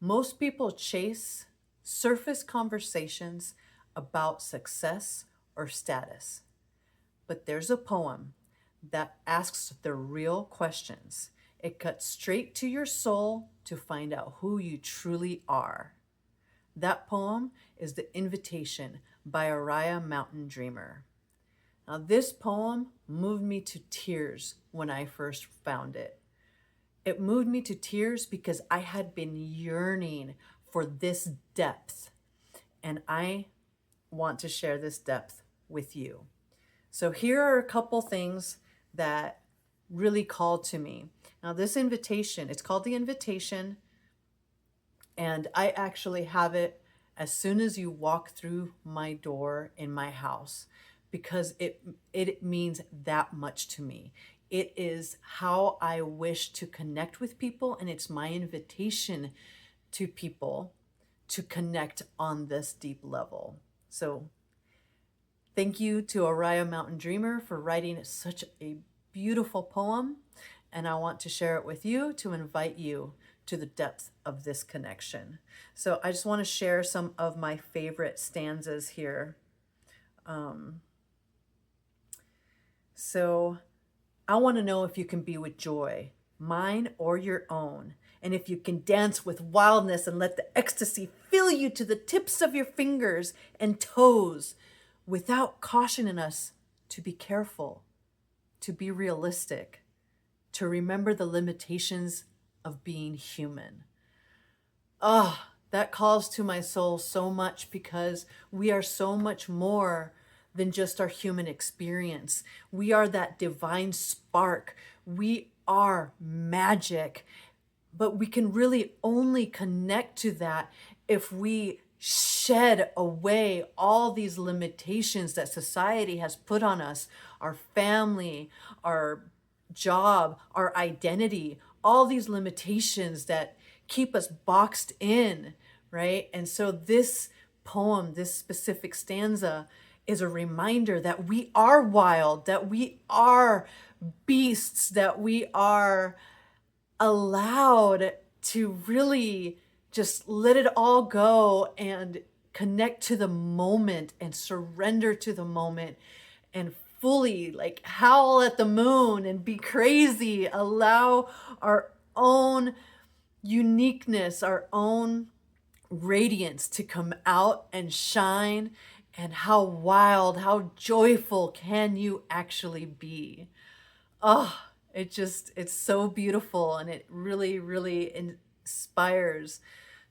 Most people chase surface conversations about success or status. But there's a poem that asks the real questions. It cuts straight to your soul to find out who you truly are. That poem is The Invitation by Oriah Mountain Dreamer. Now, this poem moved me to tears when I first found it. It moved me to tears because I had been yearning for this depth, and I want to share this depth with you. So, here are a couple things that really called to me. Now, this invitation, it's called The Invitation, and I actually have it as soon as you walk through my door in my house because it means that much to me. It is how I wish to connect with people, and it's my invitation to people to connect on this deep level. So, thank you to Oriah Mountain Dreamer for writing such a beautiful poem, and I want to share it with you to invite you to the depth of this connection. So I just want to share some of my favorite stanzas here. So I want to know if you can be with joy, mine or your own, and if you can dance with wildness and let the ecstasy fill you to the tips of your fingers and toes without cautioning us to be careful, to be realistic, to remember the limitations of being human. Ah, that calls to my soul so much because we are so much more than just our human experience. We are that divine spark. We are magic. But we can really only connect to that if we shed away all these limitations that society has put on us, our family, our job, our identity, all these limitations that keep us boxed in, right? And so this poem, this specific stanza, is a reminder that we are wild, that we are beasts, that we are allowed to really just let it all go and connect to the moment and surrender to the moment and fully like howl at the moon and be crazy, allow our own uniqueness, our own radiance to come out and shine. And how wild, how joyful can you actually be? Oh, it's so beautiful, and it really, really inspires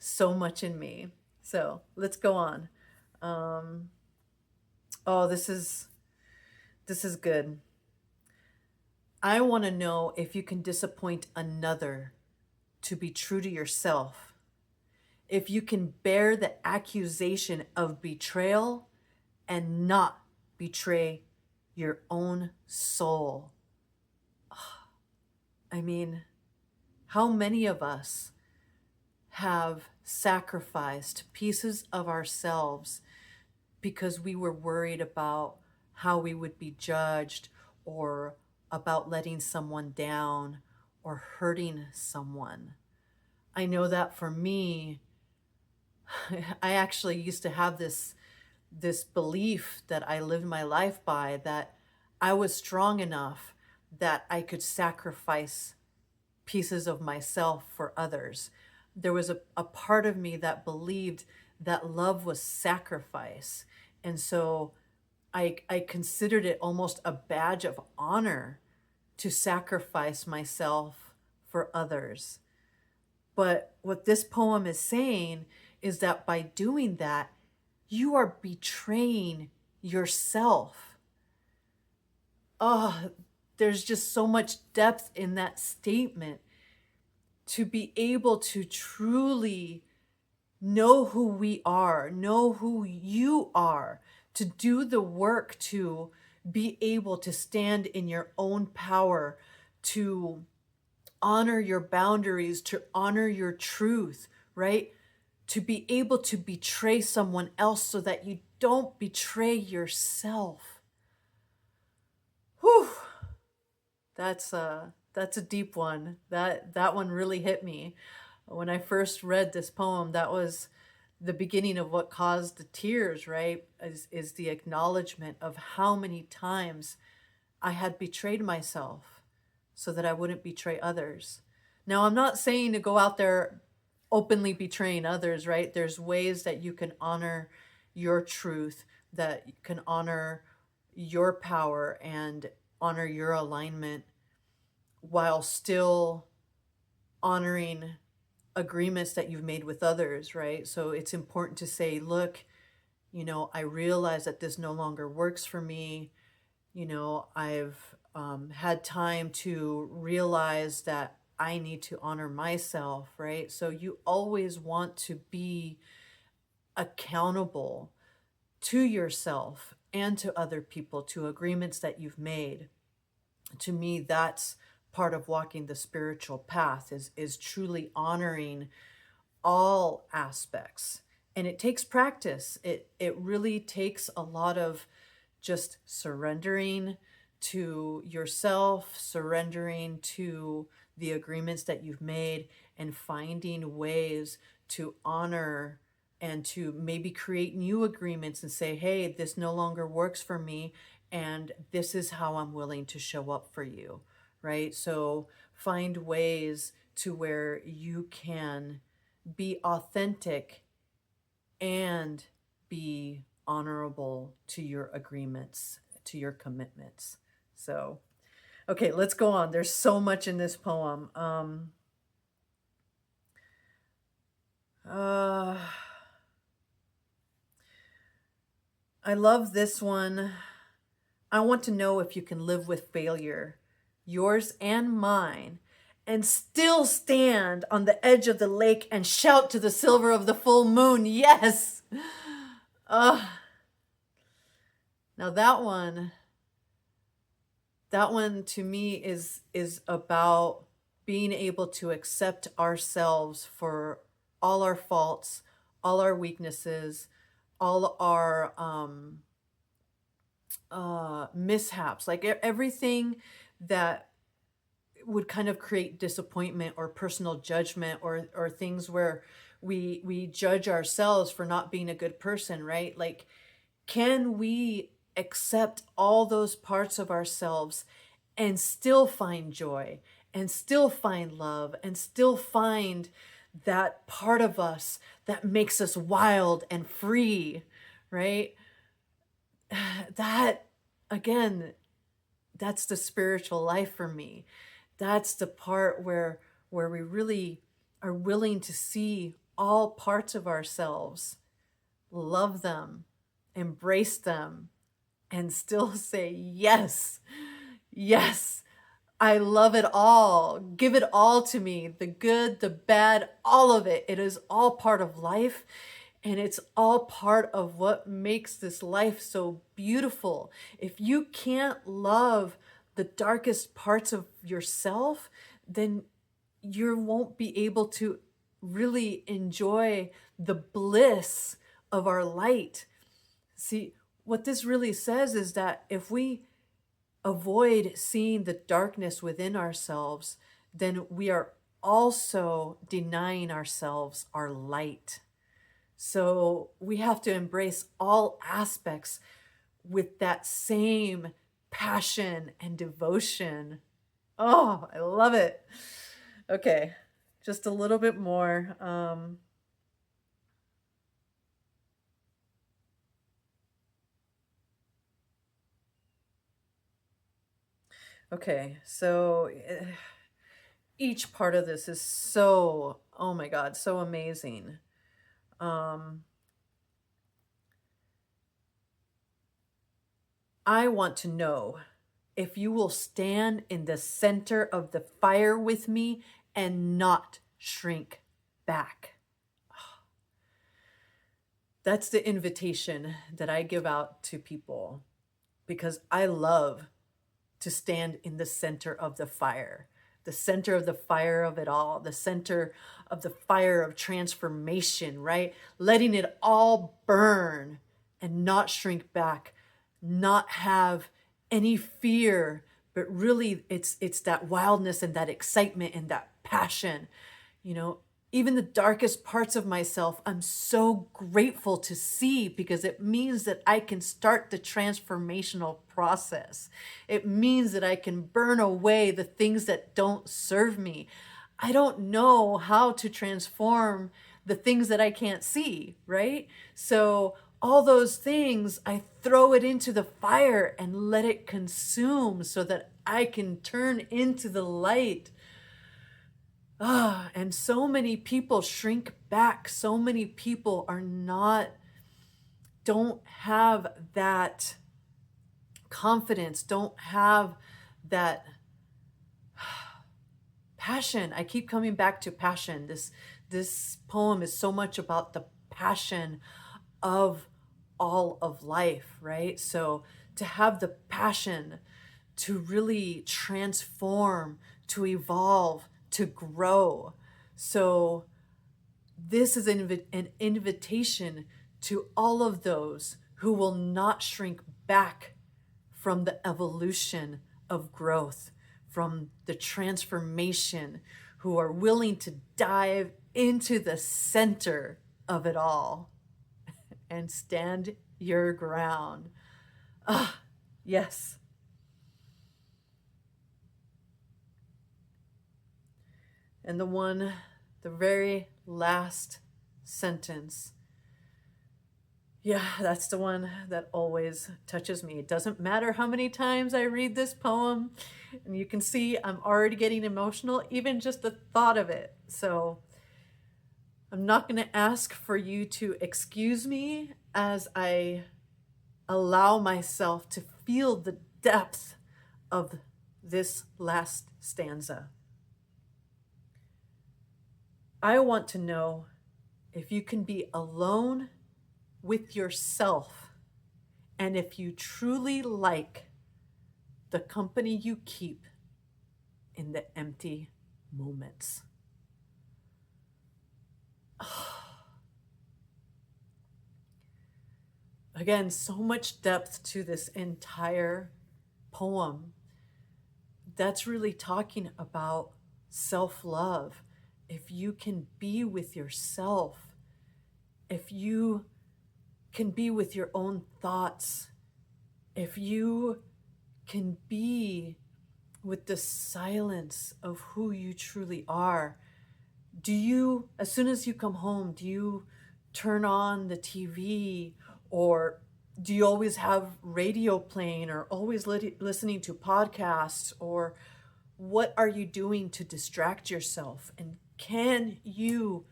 so much in me. So let's go on. Oh, this is good. I want to know if you can disappoint another to be true to yourself. If you can bear the accusation of betrayal and not betray your own soul. I mean, how many of us have sacrificed pieces of ourselves because we were worried about how we would be judged or about letting someone down or hurting someone? I know that for me, I actually used to have this belief that I lived my life by, that I was strong enough that I could sacrifice pieces of myself for others. There was a part of me that believed that love was sacrifice. And so I considered it almost a badge of honor to sacrifice myself for others. But what this poem is saying is that by doing that, you are betraying yourself. Oh, there's just so much depth in that statement. To be able to truly know who we are, know who you are, to do the work to be able to stand in your own power, to honor your boundaries, to honor your truth, right? To be able to betray someone else so that you don't betray yourself. Whew. That's a deep one. That one really hit me. When I first read this poem, that was the beginning of what caused the tears, right? Is the acknowledgement of how many times I had betrayed myself so that I wouldn't betray others. Now, I'm not saying to go out there openly betraying others, right? There's ways that you can honor your truth, that you can honor your power and honor your alignment while still honoring agreements that you've made with others, right? So it's important to say, look, I realize that this no longer works for me. I've had time to realize that I need to honor myself, right? So you always want to be accountable to yourself and to other people, to agreements that you've made. To me, that's part of walking the spiritual path is truly honoring all aspects. And it takes practice. It really takes a lot of just surrendering to yourself, surrendering to the agreements that you've made, and finding ways to honor and to maybe create new agreements and say, hey, this no longer works for me, and this is how I'm willing to show up for you, right? So find ways to where you can be authentic and be honorable to your agreements, to your commitments. So, okay, let's go on. There's so much in this poem. I love this one. I want to know if you can live with failure, yours and mine, and still stand on the edge of the lake and shout to the silver of the full moon, yes! Now that one to me is about being able to accept ourselves for all our faults, all our weaknesses, all our mishaps, like everything that would kind of create disappointment or personal judgment, or things where we judge ourselves for not being a good person, right? Like, can we accept all those parts of ourselves and still find joy and still find love and still find that part of us that makes us wild and free, right? That, again, that's the spiritual life for me. That's the part where we really are willing to see all parts of ourselves, love them, embrace them, and still say, yes, yes, I love it all. Give it all to me, the good, the bad, all of it. It is all part of life. And it's all part of what makes this life so beautiful. If you can't love the darkest parts of yourself, then you won't be able to really enjoy the bliss of our light. See, what this really says is that if we avoid seeing the darkness within ourselves, then we are also denying ourselves our light. So we have to embrace all aspects with that same passion and devotion. Oh, I love it. Okay, just a little bit more. Okay, so each part of this is so, oh my God, so amazing. I want to know if you will stand in the center of the fire with me and not shrink back. That's the invitation that I give out to people, because I love to stand in the center of the center of the fire of it all, the center of the fire of transformation, right? Letting it all burn and not shrink back, not have any fear, but really it's that wildness and that excitement and that passion. Even the darkest parts of myself, I'm so grateful to see, because it means that I can start the transformational process. It means that I can burn away the things that don't serve me. I don't know how to transform the things that I can't see, right? So all those things, I throw it into the fire and let it consume so that I can turn into the light. And so many people shrink back. So many people don't have that confidence, don't have that passion. I keep coming back to passion. This poem is so much about the passion of all of life, right? So to have the passion to really transform, to evolve, to grow. So this is an invitation to all of those who will not shrink back from the evolution of growth, from the transformation, who are willing to dive into the center of it all and stand your ground. Yes. And the very last sentence, yeah, that's the one that always touches me. It doesn't matter how many times I read this poem, and you can see I'm already getting emotional, even just the thought of it. So I'm not going to ask for you to excuse me as I allow myself to feel the depth of this last stanza. I want to know if you can be alone with yourself, and if you truly like the company you keep in the empty moments. Again, so much depth to this entire poem. That's really talking about self-love. If you can be with yourself, if you can be with your own thoughts, if you can be with the silence of who you truly are, do you, as soon as you come home, do you turn on the TV, or do you always have radio playing, or always listening to podcasts, or what are you doing to distract yourself? And can you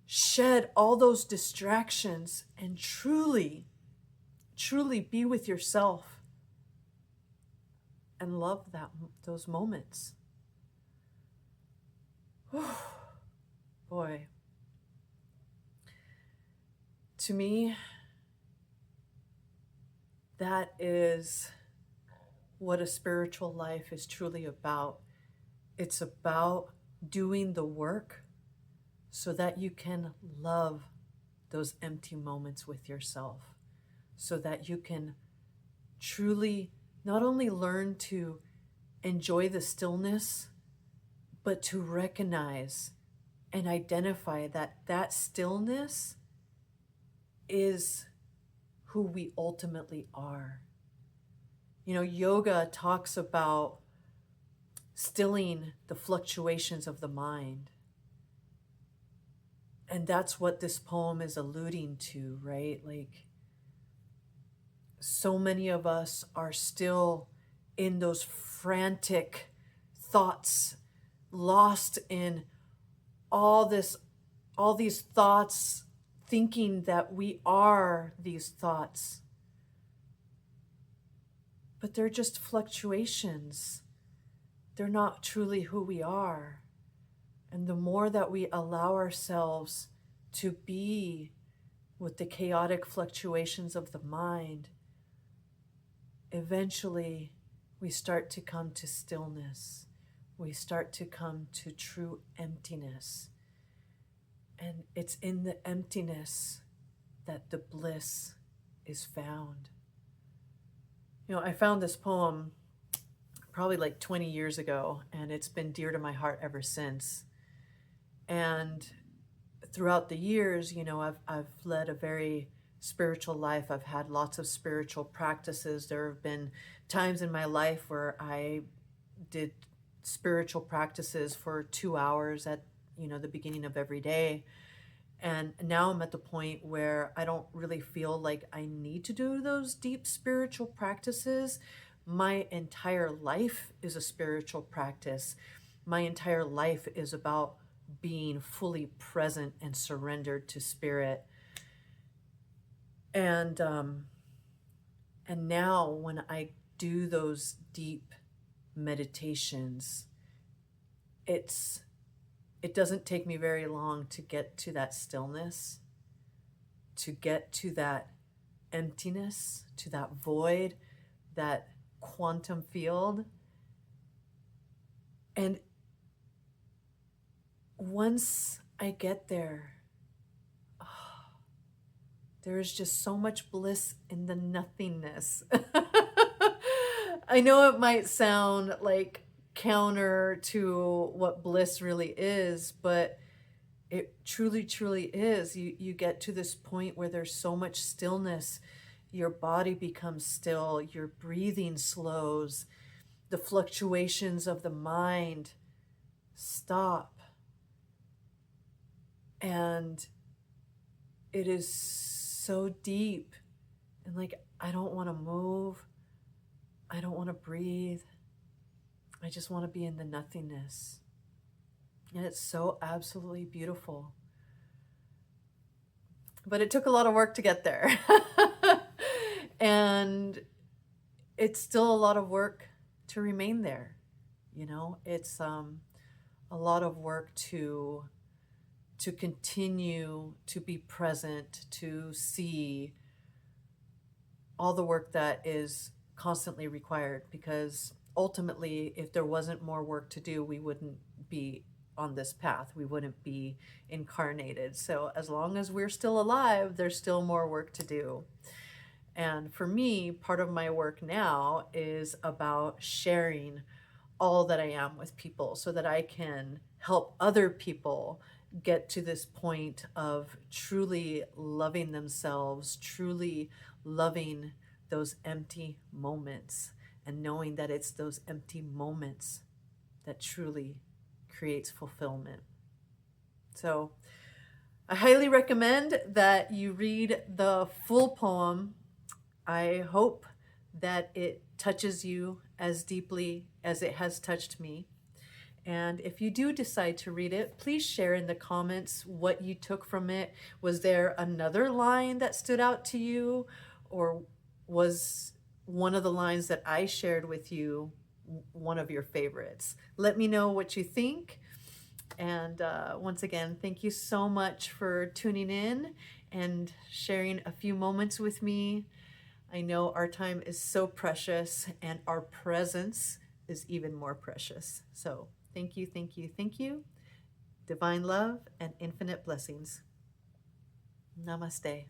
shed all those distractions and truly, truly be with yourself and love those moments? Boy, to me, that is what a spiritual life is truly about. It's about doing the work so that you can love those empty moments with yourself, so that you can truly not only learn to enjoy the stillness, but to recognize and identify that that stillness is who we ultimately are. You know, yoga talks about stilling the fluctuations of the mind. And that's what this poem is alluding to, right? Like, so many of us are still in those frantic thoughts, lost in all these thoughts, thinking that we are these thoughts. But they're just fluctuations. They're not truly who we are. And the more that we allow ourselves to be with the chaotic fluctuations of the mind, eventually we start to come to stillness. We start to come to true emptiness. And it's in the emptiness that the bliss is found. You know, I found this poem probably like 20 years ago, and it's been dear to my heart ever since. And throughout the years, you know, I've led a very spiritual life. I've had lots of spiritual practices. There have been times in my life where I did spiritual practices for 2 hours at, you know, the beginning of every day. And now I'm at the point where I don't really feel like I need to do those deep spiritual practices. My entire life is a spiritual practice. My entire life is about being fully present and surrendered to spirit. And now when I do those deep meditations, it doesn't take me very long to get to that stillness, to get to that emptiness, to that void, that quantum field. And once I get there, there is just so much bliss in the nothingness. I know it might sound like counter to what bliss really is, but it truly, truly is. You get to this point where there's so much stillness. Your body becomes still, your breathing slows, the fluctuations of the mind stop. And it is so deep. And like, I don't want to move. I don't want to breathe. I just want to be in the nothingness. And it's so absolutely beautiful. But it took a lot of work to get there. And it's still a lot of work to remain there. You know, it's a lot of work to continue to be present, to see all the work that is constantly required, because ultimately, if there wasn't more work to do, we wouldn't be on this path. We wouldn't be incarnated. So as long as we're still alive, there's still more work to do. And for me, part of my work now is about sharing all that I am with people so that I can help other people get to this point of truly loving themselves, truly loving those empty moments, and knowing that it's those empty moments that truly creates fulfillment. So I highly recommend that you read the full poem. I hope that it touches you as deeply as it has touched me. And if you do decide to read it, please share in the comments what you took from it. Was there another line that stood out to you? Or was one of the lines that I shared with you one of your favorites? Let me know what you think. And once again, thank you so much for tuning in and sharing a few moments with me. I know our time is so precious, and our presence is even more precious. So thank you, thank you, thank you. Divine love and infinite blessings. Namaste.